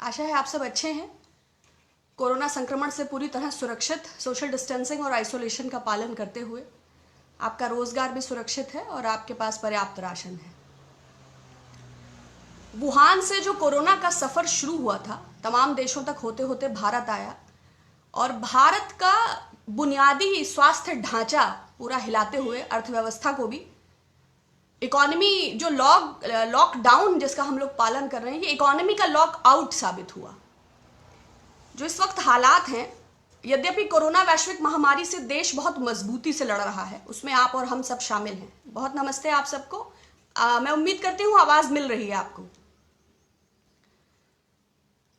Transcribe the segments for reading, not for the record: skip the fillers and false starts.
आशा है आप सब अच्छे हैं। कोरोना संक्रमण से पूरी तरह सुरक्षित, सोशल डिस्टेंसिंग और आइसोलेशन का पालन करते हुए आपका रोजगार भी सुरक्षित है और आपके पास पर्याप्त राशन है। वुहान से जो कोरोना का सफर शुरू हुआ था, तमाम देशों तक होते होते भारत आया और भारत का बुनियादी स्वास्थ्य ढांचा पूरा हिलाते हुए अर्थव्यवस्था को भी, इकोनॉमी जो लॉकडाउन जिसका हम लोग पालन कर रहे हैं, ये इकोनॉमी का लॉकआउट साबित हुआ। जो इस वक्त हालात हैं, यद्यपि कोरोना वैश्विक महामारी से देश बहुत मजबूती से लड़ रहा है, उसमें आप और हम सब शामिल हैं। बहुत नमस्ते आप सबको। मैं उम्मीद करती हूँ आवाज मिल रही है आपको।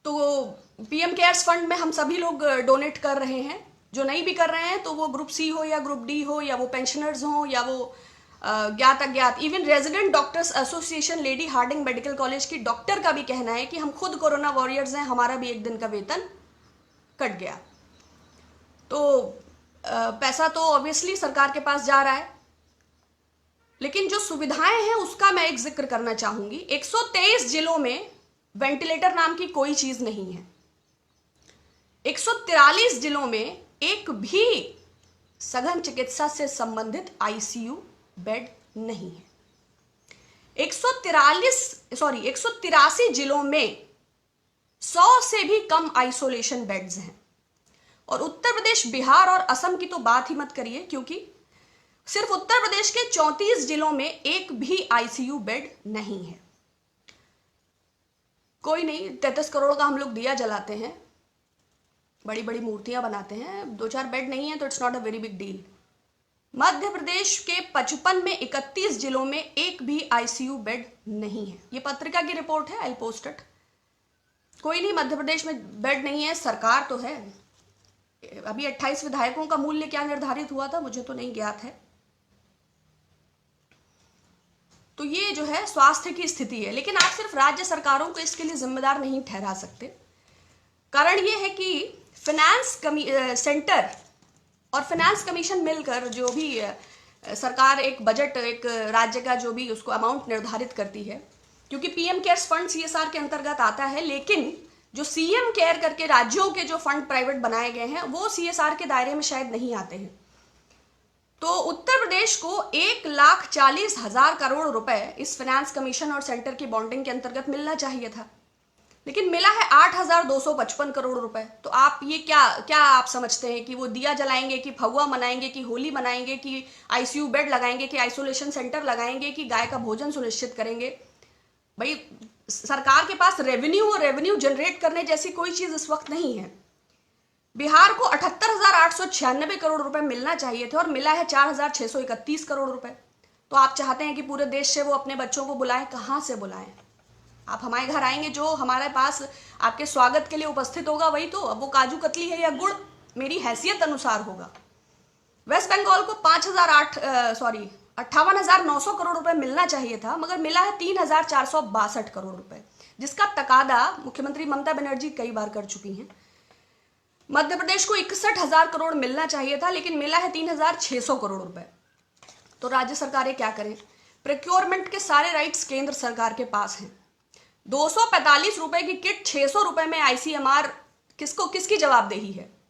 तो पीएम केयर्स फंड में हम सभी लोग डोनेट कर रहे हैं। जो नहीं भी कर रहे हैं तो वो ग्रुप सी हो या ग्रुप डी हो या वो पेंशनर्स हो या वो ज्ञात अज्ञात, even Resident Doctors Association Lady Hardinge Medical College की डॉक्टर का भी कहना है कि हम खुद कोरोना वॉरियर्स हैं, हमारा भी एक दिन का वेतन कट गया। तो पैसा तो ऑब्वियसली सरकार के पास जा रहा है, लेकिन जो सुविधाएं हैं उसका मैं एक जिक्र करना चाहूंगी। 123 जिलों में वेंटिलेटर नाम की कोई चीज नहीं है। 143 जिलों में एक भी सघन चिकित्सा से संबंधित आईसीयू बेड नहीं है। 183 जिलों में 100 से भी कम आइसोलेशन बेड्स हैं। और उत्तर प्रदेश, बिहार और असम की तो बात ही मत करिए, क्योंकि सिर्फ उत्तर प्रदेश के 34 जिलों में एक भी आईसीयू बेड नहीं है। कोई नहीं, 33 करोड़ का हम लोग दिया जलाते हैं, बड़ी बड़ी मूर्तियां बनाते हैं, 2-4 बेड नहीं है तो it's not a very big deal. Madhya Pradesh के 55 में 31 जिलों में एक भी आईसीयू बेड नहीं है। ये पत्रिका की रिपोर्ट है, आई पोस्ट इट। कोई नहीं, मध्य प्रदेश में बेड नहीं है, सरकार तो है। अभी 28 विधायकों का मूल्य क्या निर्धारित हुआ था, मुझे तो नहीं ज्ञात है। तो ये जो है स्वास्थ्य की स्थिति है, लेकिन आप सिर्फ राज्य सरकारों को इसके लिए जिम्मेदार नहीं ठहरा सकते। कारण ये है कि फाइनेंस सेंटर और फाइनेंस कमीशन मिलकर जो भी सरकार एक बजट, एक राज्य का जो भी उसको अमाउंट निर्धारित करती है, क्योंकि पीएम केयर्स फंड सीएसआर के अंतर्गत आता है, लेकिन जो सीएम केयर करके राज्यों के जो फंड प्राइवेट बनाए गए हैं वो सीएसआर के दायरे में शायद नहीं आते हैं। तो उत्तर प्रदेश को 1,40,000 करोड़ रुपए इस फाइनेंस कमीशन और सेंटर की बॉन्डिंग के अंतर्गत मिलना चाहिए था, लेकिन मिला है 8,255 करोड़ रुपए। तो आप ये क्या आप समझते हैं कि वो दिया जलाएंगे, कि फगुआ मनाएंगे, कि होली मनाएंगे, कि आईसीयू बेड लगाएंगे, कि आइसोलेशन सेंटर लगाएंगे, कि गाय का भोजन सुनिश्चित करेंगे? भाई, सरकार के पास रेवेन्यू और रेवेन्यू जनरेट करने जैसी कोई चीज इस वक्त नहीं है। बिहार को 78,896 करोड़ रुपए मिलना चाहिए थे और मिला है 4,631 करोड़ रुपए। तो आप चाहते हैं कि पूरे देश से वो अपने बच्चों को बुलाएं, कहां से बुलाएं? आप हमारे घर आएंगे, जो हमारे पास आपके स्वागत के लिए उपस्थित होगा वही तो, अब वो काजू कतली है या गुड़, मेरी हैसियत अनुसार होगा। वेस्ट बंगाल को 58,900 करोड़ रुपए मिलना चाहिए था, मगर मिला है 3,462 करोड़ रुपए, जिसका तकादा मुख्यमंत्री ममता बनर्जी कई बार कर चुकी हैं। मध्य प्रदेश को 61,000 करोड़ मिलना चाहिए था, लेकिन मिला है 3,600 करोड़ रुपए। तो राज्य सरकारें क्या करें? प्रोक्योरमेंट के सारे राइट्स केंद्र सरकार के पास हैं। 245 रुपए की किट 600 रुपए में आईसीएमआर किसकी जवाबदेही है?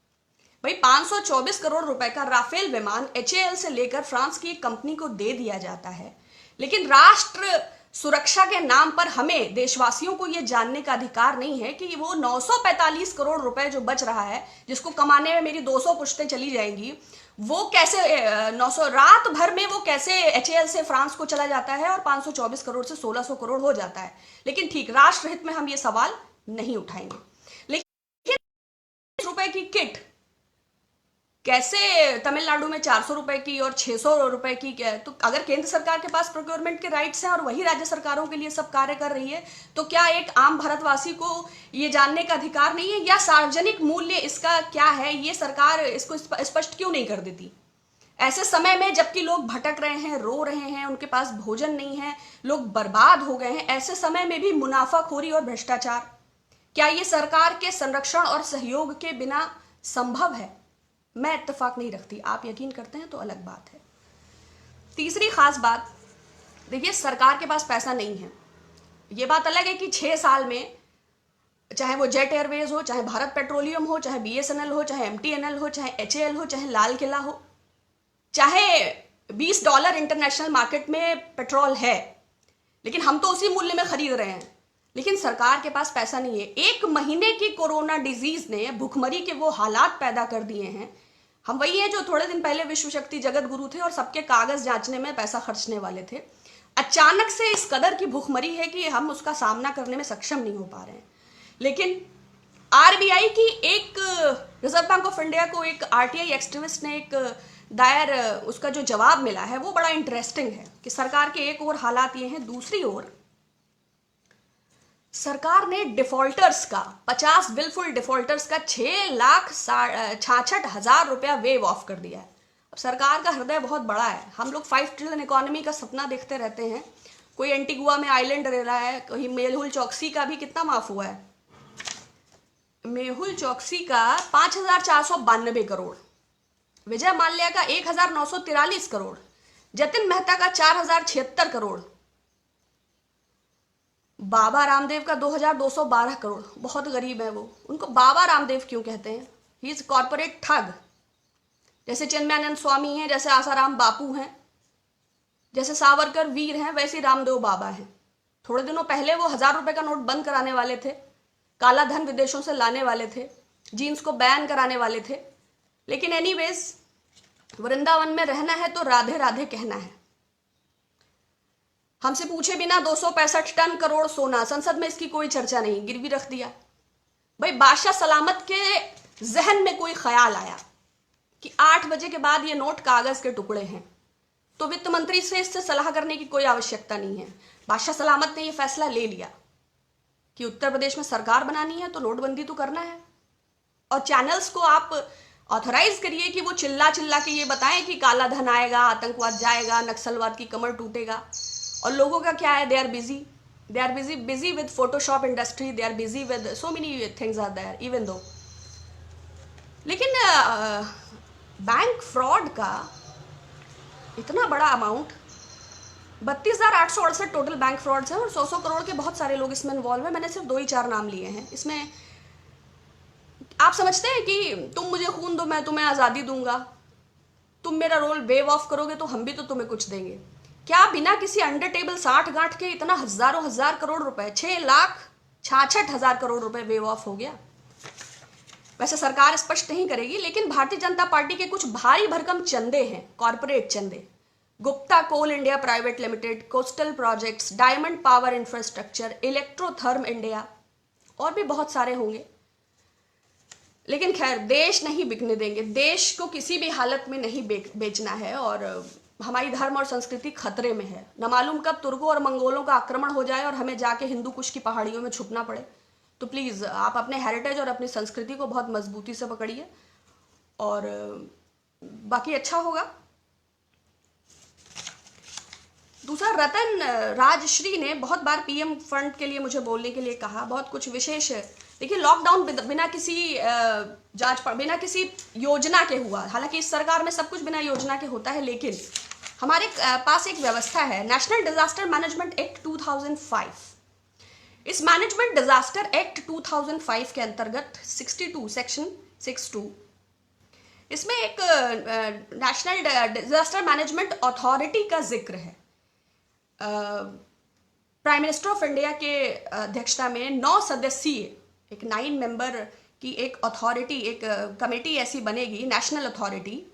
भाई, 524 करोड़ रुपए का राफेल विमान एचएएल से लेकर फ्रांस की एक कंपनी को दे दिया जाता है, लेकिन राष्ट्र सुरक्षा के नाम पर हमें देशवासियों को यह जानने का अधिकार नहीं है कि वो 945 करोड़ रुपए जो बच रहा है, जिसको कमाने में मेरी 200 पुश्तें चली जाएंगी, वो कैसे 900 रात भर में वो कैसे एचएएल से फ्रांस को चला जाता है और 524 करोड़ से 1600 करोड़ हो जाता है। लेकिन ठीक, राष्ट्रहित में हम ये सवाल नहीं उठाएंगे। लेकिन रुपए की किट कैसे तमिलनाडु में 400 रुपए की और 600 रुपए की? तो अगर केंद्र सरकार के पास प्रोक्योरमेंट के राइट्स हैं और वही राज्य सरकारों के लिए सब कार्य कर रही है, तो क्या एक आम भारतवासी को ये जानने का अधिकार नहीं है? या सार्वजनिक मूल्य इसका क्या है, ये सरकार इसको स्पष्ट क्यों नहीं कर देती? ऐसे समय में जबकि लोग भटक रहे हैं, रो रहे हैं, उनके पास भोजन नहीं है, लोग बर्बाद हो गए हैं, ऐसे समय में भी मुनाफाखोरी और भ्रष्टाचार, क्या ये सरकार के संरक्षण और सहयोग के बिना संभव है? मैं इत्तेफाक नहीं रखती, आप यकीन करते हैं तो अलग बात है। तीसरी खास बात, देखिए, सरकार के पास पैसा नहीं है। ये बात अलग है कि 6 साल में चाहे वो जेट एयरवेज हो, चाहे भारत पेट्रोलियम हो, चाहे BSNL हो, चाहे MTNL हो, चाहे HAL हो, चाहे लाल किला हो, चाहे $20 इंटरनेशनल मार्केट में पेट्रोल है, लेकिन हम तो उसी मूल्य में खरीद रहे हैं, लेकिन सरकार के पास पैसा नहीं है। 1 महीने की कोरोना डिजीज ने भुखमरी के वो हालात पैदा कर दिए हैं। हम वही हैं जो थोड़े दिन पहले विश्व शक्ति जगत गुरु थे और सबके कागज जांचने में पैसा खर्चने वाले थे। अचानक से इस कदर की भुखमरी है कि हम उसका सामना करने में सक्षम नहीं हो पा रहे हैं। लेकिन RBI की एक, रिजर्व बैंक ऑफ इंडिया को एक RTI एक्टिविस्ट ने एक दायर उसका जो जवाब मिला है वो बड़ा इंटरेस्टिंग है कि सरकार के एक और हालात ये हैं, दूसरी ओर सरकार ने डिफॉल्टर्स का 50 बिलफुल डिफॉल्टर्स का 6,66,000 रुपया वेव ऑफ कर दिया है। अब सरकार का हृदय बहुत बड़ा है। हम लोग 5 ट्रिलियन इकोनॉमी का सपना देखते रहते हैं। कोई एंटीगुआ में आइलैंड रह रहा है, कोई मेहुल चौकसी का भी कितना माफ हुआ है, मेहुल चौकसी का 5,492 करोड़, विजय माल्या का 1,943 करोड़, जतिन मेहता का 4,076 करोड़, बाबा रामदेव का 2,212 करोड़। बहुत गरीब है वो, उनको बाबा रामदेव क्यों कहते हैं? ही इज कॉर्पोरेट ठग। जैसे चिन्मयानंद स्वामी हैं, जैसे आसाराम बापू हैं, जैसे सावरकर वीर हैं, वैसे रामदेव बाबा हैं। थोड़े दिनों पहले वो 1,000 रुपए का नोट बंद कराने वाले थे, काला धन विदेशों से लाने वाले थे, जीन्स को बैन कराने वाले थे, लेकिन एनीवेज वृंदावन में रहना है तो राधे राधे कहना है। हमसे पूछे बिना 265 टन करोड़ सोना, संसद में इसकी कोई चर्चा नहीं, गिरवी रख दिया। भाई बादशाह सलामत के जहन में कोई ख्याल आया कि 8 बजे के बाद ये नोट कागज के टुकड़े हैं, तो वित्त मंत्री से इससे सलाह करने की कोई आवश्यकता नहीं है। बादशाह सलामत ने ये फैसला ले लिया कि उत्तर प्रदेश में सरकार बनानी है तो नोटबंदी तो करना है, और चैनल्स को आप ऑथराइज करिए कि वो चिल्ला चिल्ला के ये बताएं कि काला धन आएगा, आतंकवाद जाएगा, नक्सलवाद की कमर टूटेगा। और लोगों का क्या है, they are busy with Photoshop industry, they are busy with so many things are there even though. लेकिन बैंक फ्रॉड का इतना बड़ा अमाउंट, 32,868 टोटल बैंक फ्रॉड्स हैं और 100 करोड़ के बहुत सारे लोग इसमें इन्वॉल्व हैं। मैंने सिर्फ 2 ही 4 नाम लिए हैं। इसमें आप समझते हैं कि तुम मुझे खून दो मैं तुम्हें आज़ादी दूंगा, तुम मेरा रोल वेव ऑफ करोगे तो हम भी तो तुम्हें कुछ देंगे। क्या बिना किसी अंडर टेबल 60 गांठ के इतना हजारों हजार करोड़ रुपए, 6,66,000 करोड़ रुपए वेव ऑफ हो गया? वैसे सरकार स्पष्ट नहीं करेगी, लेकिन भारतीय जनता पार्टी के कुछ भारी भरकम चंदे हैं, कॉर्पोरेट चंदे। Gupta coal India private limited, coastal projects, diamond power infrastructure, electrotherm India, और भी बहुत सारे होंगे। लेकिन खैर, देश नहीं बिकने देंगे, देश को किसी भी हालत में नहीं बेचना है, और हमारी धर्म और संस्कृति खतरे में है। न मालूम कब तुर्कों और मंगोलों का आक्रमण हो जाए और हमें जाके हिंदू कुश की पहाड़ियों में छुपना पड़े। तो प्लीज़ आप अपने हेरिटेज और अपनी संस्कृति को बहुत मजबूती से पकड़िए, और बाकी अच्छा होगा। दूसरा, रतन राजश्री ने बहुत बार PM फंड के लिए मुझे बोलने के लिए कहा, बहुत कुछ विशेष है। देखिए, लॉकडाउन बिना किसी जांच पर, बिना किसी योजना के हुआ। हालांकि इस सरकार में सब कुछ बिना योजना के होता है, लेकिन हमारे पास एक व्यवस्था है, नेशनल डिजास्टर मैनेजमेंट एक्ट 2005। इस मैनेजमेंट डिजास्टर एक्ट 2005 के अंतर्गत 62 सेक्शन 62, इसमें एक नेशनल डिजास्टर मैनेजमेंट अथॉरिटी का जिक्र है। प्राइम मिनिस्टर ऑफ इंडिया के अध्यक्षता में 9 सदस्यीय, एक 9 मेंबर की एक अथॉरिटी, एक कमेटी ऐसी बनेगी, नेशनल अथॉरिटी।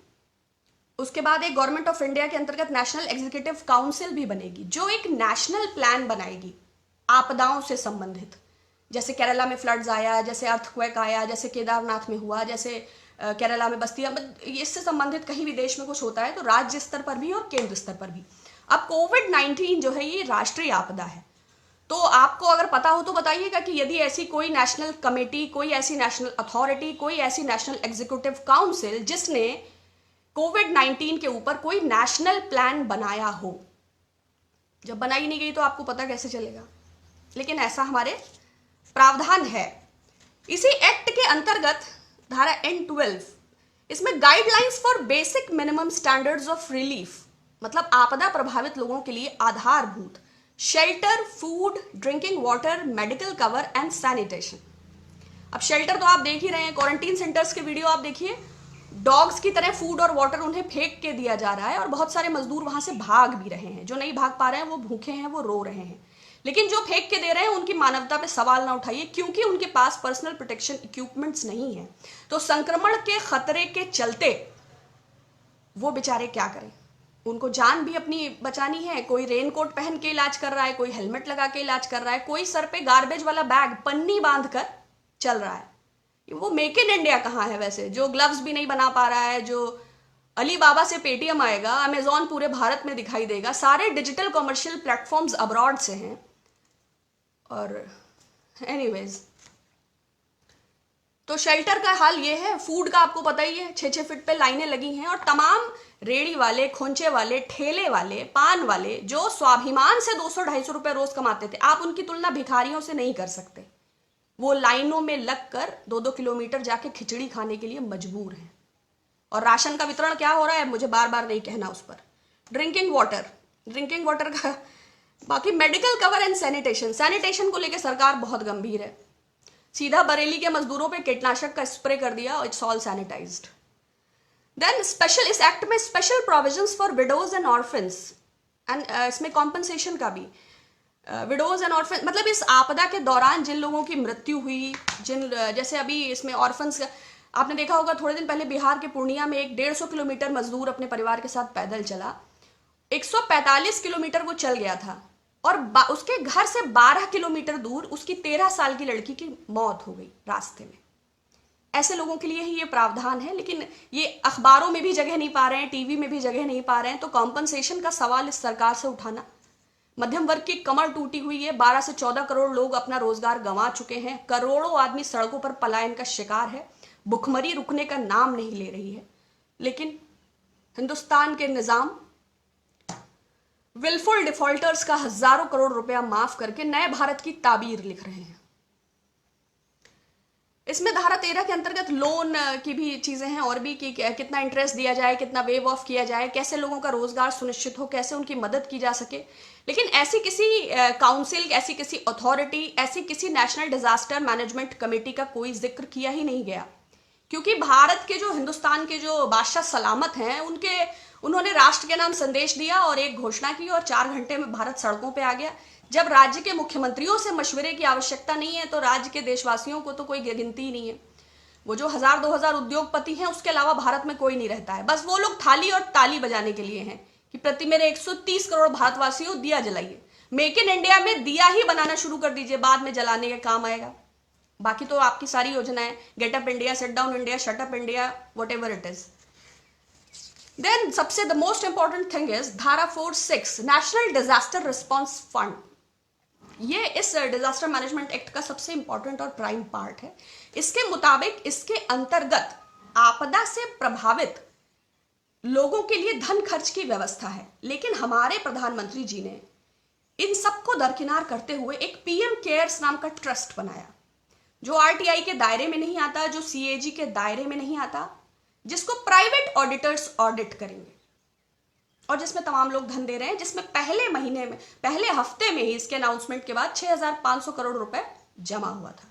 उसके बाद एक गवर्नमेंट ऑफ इंडिया के अंतर्गत नेशनल एग्जीक्यूटिव काउंसिल भी बनेगी, जो एक नेशनल प्लान बनाएगी आपदाओं से संबंधित। जैसे केरला में फ्लड्स आया, जैसे अर्थक्वेक आया, जैसे केदारनाथ में हुआ, जैसे केरला में बस्ती, इससे संबंधित कहीं भी देश में कुछ होता है तो राज्य स्तर पर भी और केंद्र स्तर पर भी। अब कोविड-19 जो है ये राष्ट्रीय आपदा है, तो आपको अगर पता हो तो बताइएगा कि यदि ऐसी कोई नेशनल कमेटी, कोई ऐसी नेशनल अथॉरिटी, कोई ऐसी नेशनल एग्जीक्यूटिव काउंसिल जिसने कोविड-19 के ऊपर कोई नेशनल प्लान बनाया हो, जब बनाई नहीं गई तो आपको पता कैसे चलेगा? लेकिन ऐसा हमारे प्रावधान है। इसी एक्ट के अंतर्गत धारा N12, इसमें guidelines for basic minimum standards of relief, मतलब आपदा प्रभावित लोगों के लिए आधारभूत shelter, food, drinking water, medical cover and sanitation, अब शेल्टर तो आप देख ही रहे हैं, क्वारंटीन सेंटर्स के वीडियो आप देखिए, डॉग्स की तरह फूड और वाटर उन्हें फेंक के दिया जा रहा है और बहुत सारे मजदूर वहां से भाग भी रहे हैं। जो नहीं भाग पा रहे हैं वो भूखे हैं, वो रो रहे हैं। लेकिन जो फेंक के दे रहे हैं उनकी मानवता पे सवाल ना उठाइए, क्योंकि उनके पास पर्सनल प्रोटेक्शन इक्विपमेंट्स नहीं है। तो संक्रमण के खतरे के चलते वो बेचारे क्या करें, उनको जान भी अपनी बचानी है। कोई रेनकोट पहन के इलाज कर रहा है, कोई हेलमेट लगा के इलाज कर रहा है, कोई सर पे गार्बेज वाला बैग पन्नी बांध कर चल रहा है। वो मेक इन इंडिया कहाँ है वैसे, जो ग्लव्स भी नहीं बना पा रहा है, जो अली बाबा से पेटीएम आएगा, अमेजॉन पूरे भारत में दिखाई देगा, सारे डिजिटल कमर्शियल प्लेटफॉर्म्स अब्रॉड से हैं। और एनीवेज, तो शेल्टर का हाल ये है। फूड का आपको पता ही है, 6-6 फीट पे लाइनें लगी हैं और तमाम रेड़ी वाले, खोंचे वाले, ठेले वाले, पान वाले जो स्वाभिमान से 200-250 रुपए रोज कमाते थे, आप उनकी तुलना भिखारियों से नहीं कर सकते। वो लाइनों में लगकर 2-2 किलोमीटर जाके खिचड़ी खाने के लिए मजबूर हैं। और राशन का वितरण क्या हो रहा है मुझे बार बार नहीं कहना उस पर। ड्रिंकिंग वाटर का, बाकी मेडिकल कवर एंड सैनिटेशन को लेकर सरकार बहुत गंभीर है। सीधा बरेली के मजदूरों पे कीटनाशक का स्प्रे कर दिया, it's all sanitized. Then special, इस एक्ट में special provisions for widows and orphans and इसमें कॉम्पनसेशन का भी। विडोज एंड ऑर्फन मतलब इस आपदा के दौरान जिन लोगों की मृत्यु हुई, जैसे अभी इसमें ऑर्फन्स, आपने देखा होगा थोड़े दिन पहले बिहार के पूर्णिया में एक 150 किलोमीटर मजदूर अपने परिवार के साथ पैदल चला, 145 किलोमीटर वो चल गया था और उसके घर से 12 किलोमीटर दूर उसकी 13 साल की लड़की की मौत हो गई रास्ते में। ऐसे लोगों के लिए ही ये प्रावधान है, लेकिन ये अखबारों में भी जगह नहीं पा रहे हैं, टीवी में भी जगह नहीं पा रहे हैं। तो कॉम्पनसेशन का सवाल इस सरकार से उठाना, मध्यम वर्ग की कमर टूटी हुई है, 12 से 14 करोड़ लोग अपना रोजगार गंवा चुके हैं, करोड़ों आदमी सड़कों पर पलायन का शिकार है, भुखमरी रुकने का नाम नहीं ले रही है। लेकिन हिंदुस्तान के निजाम विलफुल डिफॉल्टर्स का हजारों करोड़ रुपया माफ करके नए भारत की ताबीर लिख रहे हैं। इसमें धारा 13 के अंतर्गत लोन की भी चीजें हैं और भी कि कितना इंटरेस्ट दिया जाए, कितना वेव ऑफ किया जाए, कैसे लोगों का रोजगार सुनिश्चित हो, कैसे उनकी मदद की जा सके। लेकिन ऐसी किसी काउंसिल, ऐसी किसी अथॉरिटी, ऐसी किसी नेशनल डिजास्टर मैनेजमेंट कमेटी का कोई जिक्र किया ही नहीं गया, क्योंकि भारत के जो, हिंदुस्तान के जो बादशाह सलामत हैं, उन्होंने राष्ट्र के नाम संदेश दिया और एक घोषणा की और 4 घंटे में भारत सड़कों पे आ गया। जब राज्य के मुख्यमंत्रियों से मशवरे की आवश्यकता नहीं है तो राज्य के देशवासियों को तो कोई गिनती ही नहीं है। वो जो 1000-2000 उद्योगपति हैं उसके अलावा भारत में कोई नहीं रहता है। बस वो लोग थाली और ताली बजाने के लिए हैं कि प्रति मेरे 130 करोड़ भारतवासियों दिया जलाइए। मेक इन इंडिया में दिया ही बनाना शुरू कर दीजिए, बाद में जलाने के काम आएगा। बाकी तो आपकी सारी योजनाएं, get up India, set down India, shut up India, whatever it is. Then सबसे the most important thing is धारा 4(6) नेशनल डिजास्टर रिस्पॉन्स फंड। ये इस डिजास्टर मैनेजमेंट एक्ट का सबसे इंपॉर्टेंट और प्राइम पार्ट है। इसके मुताबिक इसके अंतर्गत आपदा से प्रभावित लोगों के लिए धन खर्च की व्यवस्था है। लेकिन हमारे प्रधानमंत्री जी ने इन सबको दरकिनार करते हुए एक पीएम केयर्स नाम का ट्रस्ट बनाया, जो आरटीआई के दायरे में नहीं आता, जो सीएजी के दायरे में नहीं आता, जिसको प्राइवेट ऑडिटर्स ऑडिट करेंगे और जिसमें तमाम लोग धन दे रहे हैं, जिसमें पहले हफ्ते में ही इसके अनाउंसमेंट के बाद 6500 करोड़ रुपए जमा हुआ था।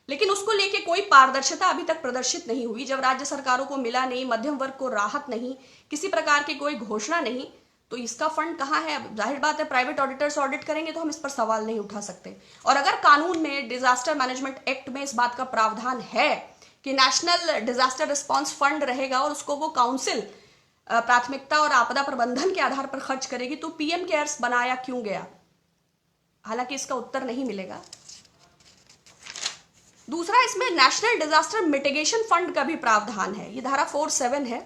लेकिन उसको लेके कोई पारदर्शिता अभी तक प्रदर्शित नहीं हुई। जब राज्य सरकारों को मिला नहीं, मध्यम वर्ग को राहत नहीं, किसी प्रकार की कोई घोषणा नहीं, तो इसका फंड कहाँ है? जाहिर बात है प्राइवेट ऑडिटर्स ऑडिट करेंगे तो हम इस पर सवाल नहीं उठा सकते। और अगर कानून में, डिजास्टर मैनेजमेंट एक्ट में इस बात का प्रावधान है कि नेशनल डिजास्टर रिस्पॉन्स फंड रहेगा और उसको वो काउंसिल प्राथमिकता और आपदा प्रबंधन के आधार पर खर्च करेगी, तो पीएम केयर्स बनाया क्यों गया? हालांकि इसका उत्तर नहीं मिलेगा। दूसरा, इसमें नेशनल डिजास्टर मिटिगेशन फंड का भी प्रावधान है। ये धारा 4(7) है।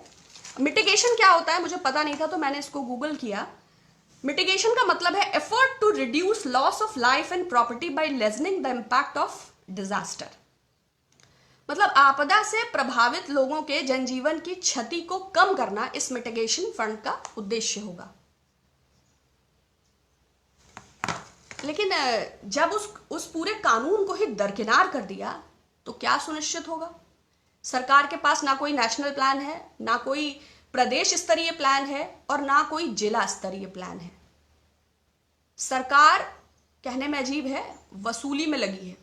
मिटिगेशन क्या होता है मुझे पता नहीं था, तो मैंने इसको गूगल किया। मिटिगेशन का मतलब है effort to reduce loss of life and property by lessening the impact of disaster. मतलब आपदा से प्रभावित लोगों के जनजीवन की क्षति को कम करना इस मिटिगेशन फंड का उद्देश्य होगा। लेकिन जब उस पूरे कानून को ही दरकिनार कर दिया तो क्या सुनिश्चित होगा? सरकार के पास ना कोई नेशनल प्लान है, ना कोई प्रदेश स्तरीय प्लान है और ना कोई जिला स्तरीय प्लान है। सरकार, कहने में अजीब है, वसूली में लगी है।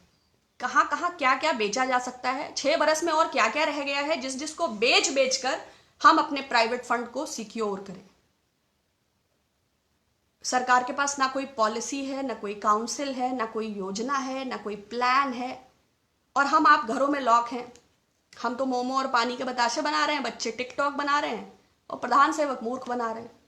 कहाँ कहाँ क्या क्या बेचा जा सकता है, 6 बरस में और क्या क्या रह गया है जिसको बेच कर हम अपने प्राइवेट फंड को सिक्योर करें। सरकार के पास ना कोई पॉलिसी है, ना कोई काउंसिल है, ना कोई योजना है, ना कोई प्लान है, और हम आप घरों में लॉक हैं। हम तो मोमो और पानी के बताशे बना रहे हैं, बच्चे टिकटॉक बना रहे हैं और प्रधान सेवक मूर्ख बना रहे हैं।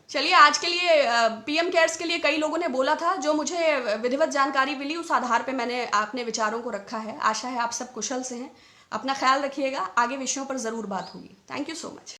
चलिए, आज के लिए पीएम केयर्स के लिए कई लोगों ने बोला था, जो मुझे विधिवत जानकारी मिली उस आधार पे मैंने अपने विचारों को रखा है। आशा है आप सब कुशल से हैं। अपना ख्याल रखिएगा, आगे विषयों पर जरूर बात होगी। Thank you so much.